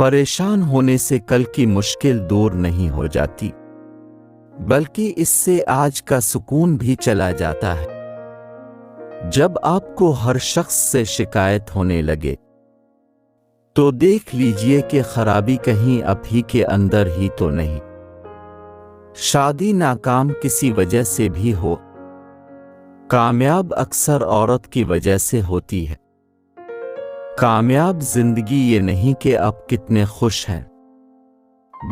परेशान होने से कल की मुश्किल दूर नहीं हो जाती, बल्कि इससे आज का सुकून भी चला जाता है। जब आपको हर शख्स से शिकायत होने लगे, तो देख लीजिए कि खराबी कहीं आप ही के अंदर ही तो नहीं। शादी नाकाम किसी वजह से भी हो, कामयाब अक्सर औरत की वजह से होती है। कामयाब जिंदगी ये नहीं कि आप कितने खुश हैं,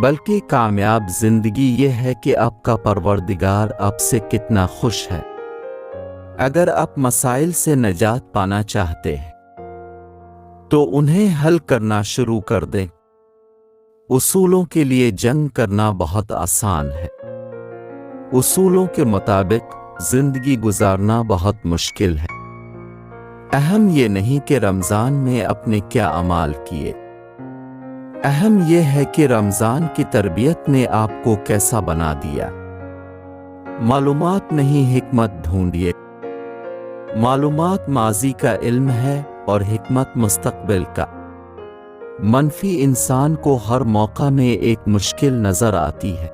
बल्कि कामयाब जिंदगी ये है कि आपका परवरदिगार आपसे कितना खुश है। अगर आप मसाइल से निजात पाना चाहते हैं, तो उन्हें हल करना शुरू कर दें। उसूलों के लिए जंग करना बहुत आसान है, उसूलों के मुताबिक जिंदगी गुजारना बहुत मुश्किल है। अहम ये नहीं कि रमज़ान में अपने क्या अमाल किए, अहम यह है कि रमज़ान की तरबियत ने आपको कैसा बना दिया। मालूमात नहीं, हिकमत ढूंढिए। मालूमात माजी का इल्म है और हिकमत मुस्तकबिल का। मनफी इंसान को हर मौका में एक मुश्किल नजर आती है,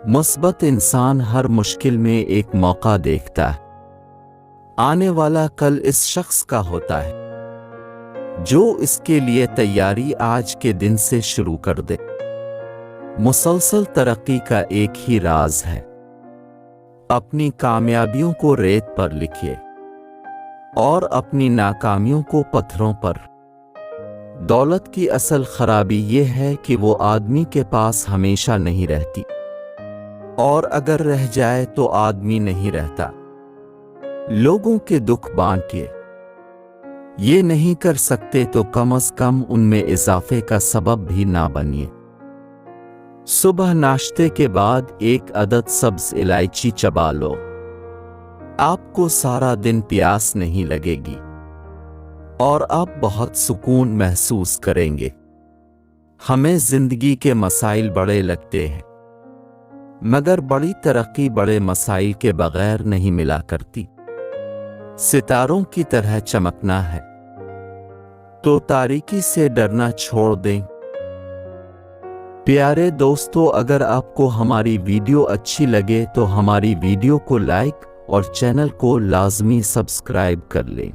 मुस्बत इंसान हर मुश्किल में एक मौका देखता है। आने वाला कल इस शख्स का होता है जो इसके लिए तैयारी आज के दिन से शुरू कर दे। मुसलसल तरक्की का एक ही राज है, अपनी कामयाबियों को रेत पर लिखिए और अपनी नाकामियों को पत्थरों पर। दौलत की असल खराबी यह है कि वो आदमी के पास हमेशा नहीं रहती, और अगर रह जाए तो आदमी नहीं रहता। लोगों के दुख बांटिए, ये नहीं कर सकते तो कम से कम उनमें इजाफे का सबब भी ना बनिए। सुबह नाश्ते के बाद एक अदद सब्ज इलायची चबा लो, आपको सारा दिन प्यास नहीं लगेगी और आप बहुत सुकून महसूस करेंगे। हमें जिंदगी के मसाइल बड़े लगते हैं, मगर बड़ी तरक्की बड़े मसाइल के बगैर नहीं मिला करती। सितारों की तरह चमकना है तो तारीकी से डरना छोड़ दें। प्यारे दोस्तों, अगर आपको हमारी वीडियो अच्छी लगे तो हमारी वीडियो को लाइक और चैनल को लाजमी सब्सक्राइब कर लें।